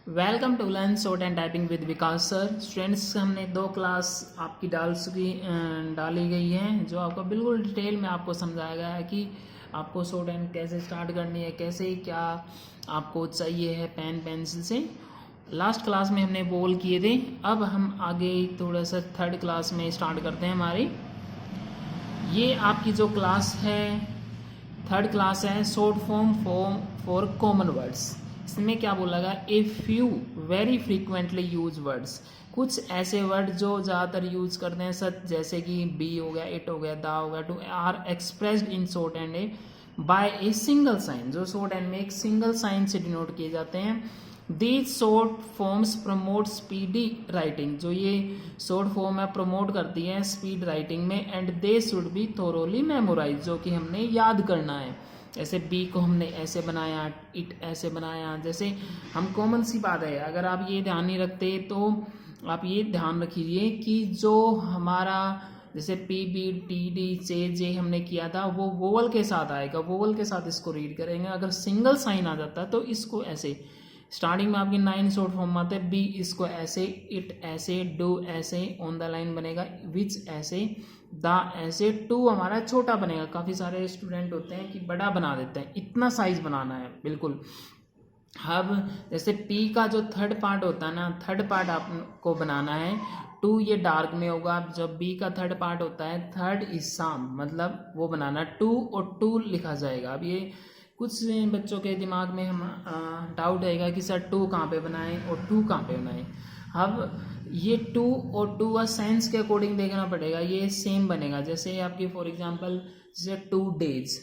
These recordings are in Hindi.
Welcome to learn shorthand typing with Vikas sir. Students, हमने 2 क्लास आपकी डाली गई है जो आपको बिल्कुल डिटेल में आपको समझाया गया है कि आपको शॉर्ट हैंड कैसे स्टार्ट करनी है, कैसे क्या आपको चाहिए है पेन पेंसिल से। लास्ट क्लास में हमने बोल किए थे। अब हम आगे थोड़ा सा 3rd क्लास में स्टार्ट करते हैं हमारी। ये आपकी जो क्लास है 3rd क्लास है short form for common words. इसमें क्या बोला गया, a few very frequently use words, कुछ ऐसे वर्ड जो ज़्यादातर यूज करते हैं सच, जैसे कि बी हो गया, इट हो गया, दा हो गया, to are expressed in shorthand a by a single sign, जो शॉर्ट हैंड में एक सिंगल साइन से डिनोट किए जाते हैं। These short forms promote speedy writing, जो ये शॉर्ट फॉर्म है प्रमोट करती है स्पीड राइटिंग में। And they should be thoroughly memorise, जो कि हमने याद करना है। जैसे बी को हमने ऐसे बनाया, इट ऐसे बनाया, जैसे हम कॉमन सी बात है। अगर आप ये ध्यान नहीं रखते तो आप ये ध्यान रखिए कि जो हमारा जैसे P B T D J J हमने किया था वो वोवल के साथ आएगा, वोवल के साथ इसको रीड करेंगे। अगर सिंगल साइन आ जाता है तो इसको ऐसे, स्टार्टिंग में आपकी 9 शॉर्ट फॉर्म आते हैं। बी इसको ऐसे, इट ऐसे, डू ऐसे, ऑन द लाइन बनेगा, विच ऐसे, दा ऐसे, टू हमारा छोटा बनेगा। काफ़ी सारे स्टूडेंट होते हैं कि बड़ा बना देते हैं, इतना साइज बनाना है बिल्कुल। अब जैसे पी का जो 3rd पार्ट होता है ना, 3rd पार्ट आपको बनाना है। टू ये डार्क में होगा। जब बी का 3rd पार्ट होता है, 3rd इज शाम, मतलब वो बनाना 2 और 2 लिखा जाएगा। अब ये कुछ बच्चों के दिमाग में हम डाउट आएगा कि सर 2 कहाँ पे बनाएं और 2 कहाँ पे बनाएं। अब ये 2 और 2 का साइंस के अकॉर्डिंग देखना पड़ेगा, ये सेम बनेगा। जैसे आपकी फॉर एग्जांपल जैसे 2 डेज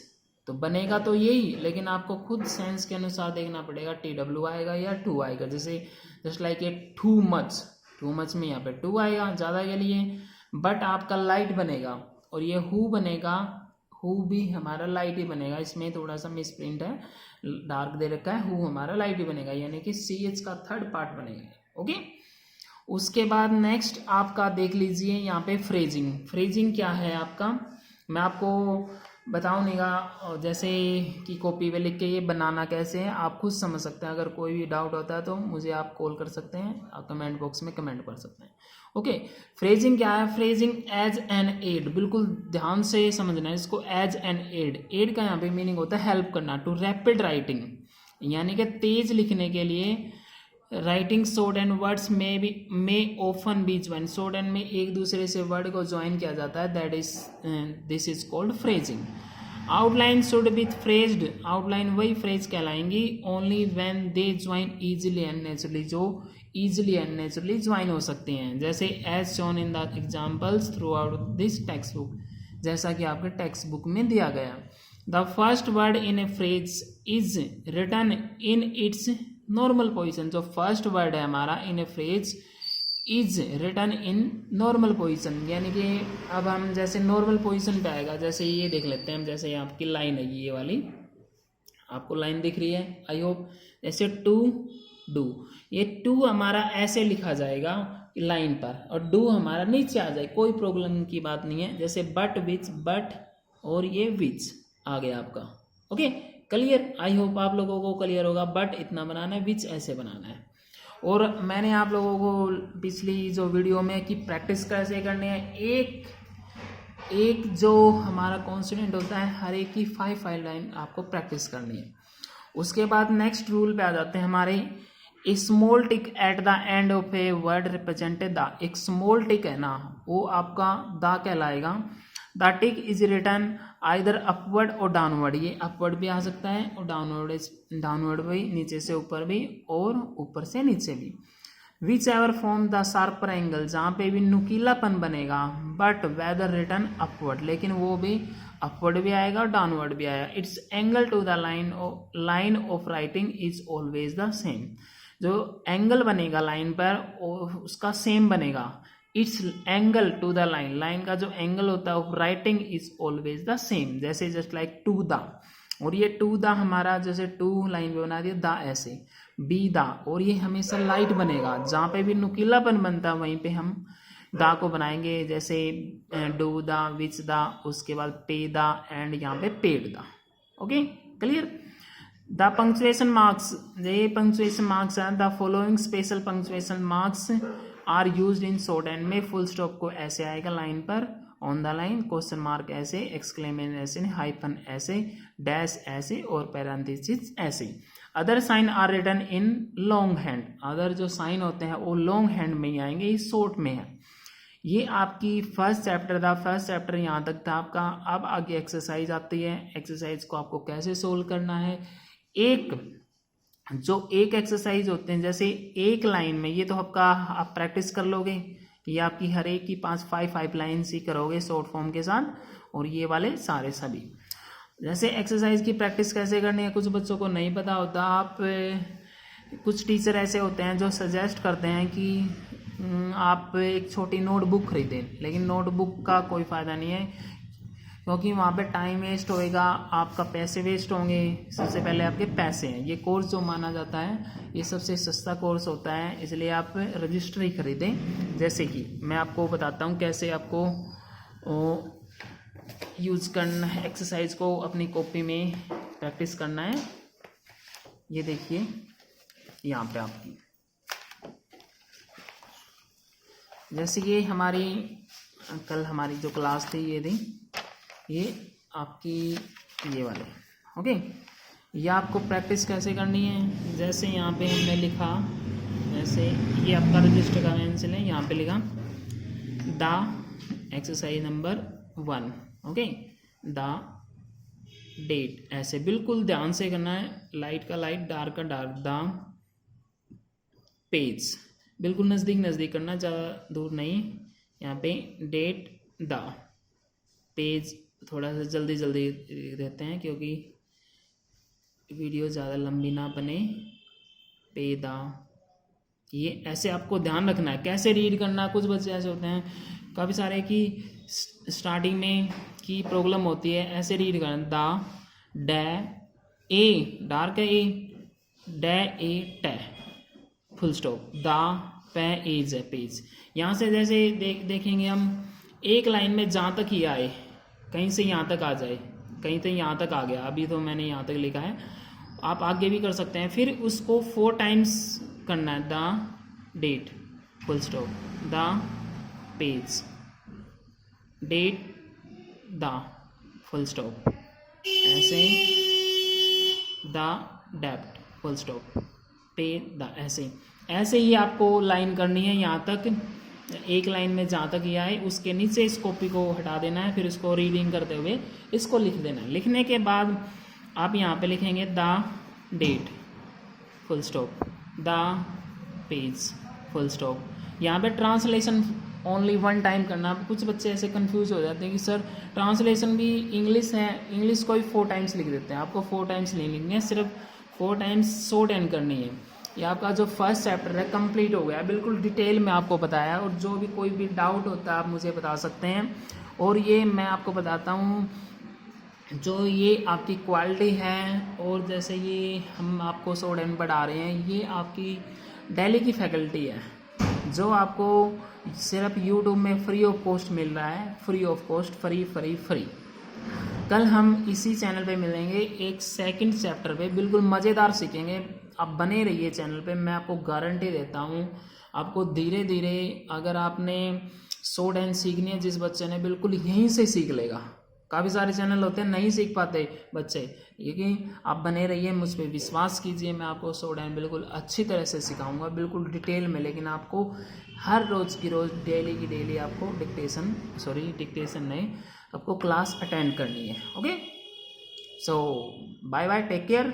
तो बनेगा तो यही, लेकिन आपको खुद साइंस के अनुसार देखना पड़ेगा TW आएगा या 2 आएगा। जैसे जस्ट लाइक ये टू मच में यहाँ पे 2 आएगा ज़्यादा के लिए, बट आपका लाइट बनेगा। और ये हु बनेगा, हु भी हमारा लाइट ही बनेगा। इसमें थोड़ा सा मिस प्रिंट है, डार्क दे रखा है, हु हमारा लाइट ही बनेगा, यानी कि CH का 3rd पार्ट बनेगा। ओके, उसके बाद नेक्स्ट आपका देख लीजिए यहाँ पे फ्रेजिंग क्या है आपका, मैं आपको बताऊँ नहीं गा। जैसे कि कॉपी पे लिख के ये बनाना कैसे है आप खुद समझ सकते हैं। अगर कोई भी डाउट होता है तो मुझे आप कॉल कर सकते हैं, आप कमेंट बॉक्स में कमेंट कर सकते हैं। ओके, फ्रेजिंग क्या है, फ्रेजिंग एज एन एड, बिल्कुल ध्यान से समझना है इसको। एज एन एड का यहाँ पे मीनिंग होता है हेल्प करना, टू रैपिड राइटिंग, यानी कि तेज लिखने के लिए। राइटिंग शॉर्ट एंड वर्ड्स में भी में often be join, shorthand में एक दूसरे से वर्ड को ज्वाइन किया जाता है, that is this is called phrasing. Outline should be phrased, outline वही फ्रेज कहलाएंगी only when they join easily and naturally, जो इजीली एंड नेचुरली ज्वाइन हो सकती हैं। जैसे as shown in the examples throughout this textbook, जैसा कि आपके टेक्स्ट बुक में दिया गया। The first word in a phrase is written in its normal position, जो फर्स्ट वर्ड है हमारा इन a phrase is written in normal position, यानी कि अब हम जैसे नॉर्मल पोजिशन पे आएगा। जैसे ये देख लेते हैं हम, जैसे ये आपकी लाइन है, ये वाली आपको लाइन दिख रही है आई होप। जैसे टू डू, ये टू हमारा ऐसे लिखा जाएगा लाइन पर और डू हमारा नीचे आ जाए, कोई प्रॉब्लम की बात नहीं है। जैसे बट विच, बट और ये विच आ गया आपका। ओके, क्लियर, आई होप आप लोगों को क्लियर होगा। बट इतना बनाना है, विच ऐसे बनाना है। और मैंने आप लोगों को पिछली जो वीडियो में कि प्रैक्टिस कैसे करनी है, एक जो हमारा कॉन्स्टिट्यूएंट होता है हर एक की 5 लाइन आपको प्रैक्टिस करनी है। उसके बाद नेक्स्ट रूल पे आ जाते हैं हमारे। Small tick at the end of a word represented the, एक स्मॉल टिक है ना वो आपका द कहलाएगा। The tick is return either upward और डाउनवर्ड, ये अपवर्ड भी आ सकता है और डाउनवर्ड भी, नीचे से ऊपर भी और ऊपर से नीचे भी। Which ever form the sharper angle, जहाँ पे भी नुकीलापन बनेगा, बट वेदर रिटर्न अपवर्ड, लेकिन वो भी अपवर्ड भी आएगा और डाउनवर्ड भी आएगा। Its angle to the line of writing is always the same, जो एंगल बनेगा लाइन पर उसका सेम बनेगा। Its angle to the line का जो एंगल होता है of writing is always the same. जैसे जस्ट लाइक टू द, और ये टू द हमारा जैसे 2 लाइन पे बना दिया द ऐसे, बी द, और ये हमेशा लाइट बनेगा। जहाँ पे भी नुकीलापन बनता है वहीं पे हम द को बनाएंगे। जैसे डू द, विच द, उसके बाद पे द एंड यहाँ पे पेड द। Okay, clear. The punctuation marks, ये पंक्चुएशन मार्क्स हैं, the following special punctuation marks are used in shorthand में फुल स्टॉप को ऐसे आएगा लाइन पर, on the line, question mark ऐसे, एक्सक्लेमेशन ऐसे, हाइफन ऐसे, डैश ऐसे और पैरेंथेसिस ऐसे। Other sign are written in longhand, other जो साइन होते हैं वो लॉन्ग हैंड में ही आएंगे, ये शॉर्ट में है। ये आपकी फर्स्ट चैप्टर था, फर्स्ट चैप्टर यहाँ तक था आपका। अब आगे एक्सरसाइज आती है, एक्सरसाइज को आपको कैसे सोल्व करना है। एक एक्सरसाइज होते हैं, जैसे एक लाइन में, ये तो आपका आप प्रैक्टिस कर लोगे, ये आपकी हर एक की 5 लाइन्स ही करोगे शॉर्ट फॉर्म के साथ, और ये वाले सारे सभी। जैसे एक्सरसाइज की प्रैक्टिस कैसे करनी है, कुछ बच्चों को नहीं पता होता। आप कुछ टीचर ऐसे होते हैं जो सजेस्ट करते हैं कि आप एक छोटी नोटबुक खरीदें, लेकिन नोटबुक का कोई फ़ायदा नहीं है, क्योंकि वहाँ पे टाइम वेस्ट होएगा, आपका पैसे वेस्ट होंगे। सबसे पहले आपके पैसे हैं। ये कोर्स जो माना जाता है ये सबसे सस्ता कोर्स होता है, इसलिए आप रजिस्टर ही खरीदें। जैसे कि मैं आपको बताता हूँ कैसे आपको यूज़ करना है, एक्सरसाइज को अपनी कॉपी में प्रैक्टिस करना है। ये देखिए यहाँ पे आपकी, जैसे ये हमारी कल हमारी जो क्लास थी ये थी, ये आपकी ये वाले, ओके। ये आपको प्रैक्टिस कैसे करनी है, जैसे यहाँ पे हमने लिखा, जैसे ये आपका रजिस्टर का पेंसिल है, यहाँ पे लिखा the exercise number 1, okay, the date, ऐसे बिल्कुल ध्यान से करना है, लाइट का लाइट, डार्क का डार्क, द पेज बिल्कुल नज़दीक नज़दीक करना, ज़्यादा दूर नहीं। यहाँ पे डेट, द पेज, थोड़ा सा जल्दी जल्दी देते हैं क्योंकि वीडियो ज़्यादा लंबी ना बने। पे द, ये ऐसे आपको ध्यान रखना है कैसे रीड करना। कुछ बच्चे ऐसे होते हैं काफ़ी सारे की स्टार्टिंग में की प्रॉब्लम होती है, ऐसे रीड करना, द डे ए, डार्क है ए, डे ए टे, full stop, the page है पेज। यहाँ से जैसे देखेंगे हम, एक लाइन में जहाँ तक ही आए, कहीं से यहाँ तक आ जाए, कहीं तो यहाँ तक आ गया, अभी तो मैंने यहाँ तक लिखा है, आप आगे भी कर सकते हैं। फिर उसको 4 टाइम्स करना है, the date, full stop, the page, date, the full stop, ऐसे द डेप्ट, फुल स्टॉप, पे द, ऐसे ही आपको लाइन करनी है। यहाँ तक एक लाइन में जहाँ तक ये आए उसके नीचे इस कॉपी को हटा देना है, फिर इसको रीडिंग करते हुए इसको लिख देना है। लिखने के बाद आप यहाँ पे लिखेंगे the date, full stop, the page, full stop. यहाँ पे ट्रांसलेशन ओनली 1 टाइम करना। कुछ बच्चे ऐसे कंफ्यूज हो जाते हैं कि सर ट्रांसलेशन भी इंग्लिश है, इंग्लिश को भी 4 टाइम्स लिख देते हैं। आपको 4 टाइम्स नहीं लिखनी है, सिर्फ 4 टाइम्स शॉर्ट हैंड करनी है। ये आपका जो फर्स्ट चैप्टर है कंप्लीट हो गया, बिल्कुल डिटेल में आपको बताया, और जो भी कोई भी डाउट होता है आप मुझे बता सकते हैं। और ये मैं आपको बताता हूँ, जो ये आपकी क्वालिटी है, और जैसे ये हम आपको शॉर्ट हैंड पढ़ा रहे हैं, ये आपकी दिल्ली की फैकल्टी है, जो आपको सिर्फ यूट्यूब में फ्री ऑफ कॉस्ट मिल रहा है, फ्री ऑफ कॉस्ट, फ्री। कल हम इसी चैनल पे मिलेंगे एक सेकंड चैप्टर पे, बिल्कुल मज़ेदार सीखेंगे। आप बने रहिए चैनल पे, मैं आपको गारंटी देता हूँ। आपको धीरे धीरे, अगर आपने शॉर्ट हैंड सीखनी है, जिस बच्चे ने, बिल्कुल यहीं से सीख लेगा। काफ़ी सारे चैनल होते हैं नहीं सीख पाते बच्चे, लेकिन आप बने रहिए, मुझ पर विश्वास कीजिए, मैं आपको शॉर्ट हैंड बिल्कुल अच्छी तरह से सिखाऊंगा, बिल्कुल डिटेल में। लेकिन आपको हर रोज़ की रोज़, डेली की डेली आपको डिक्टेशन नहीं, आपको क्लास अटेंड करनी है। ओके, सो बाय बाय, टेक केयर।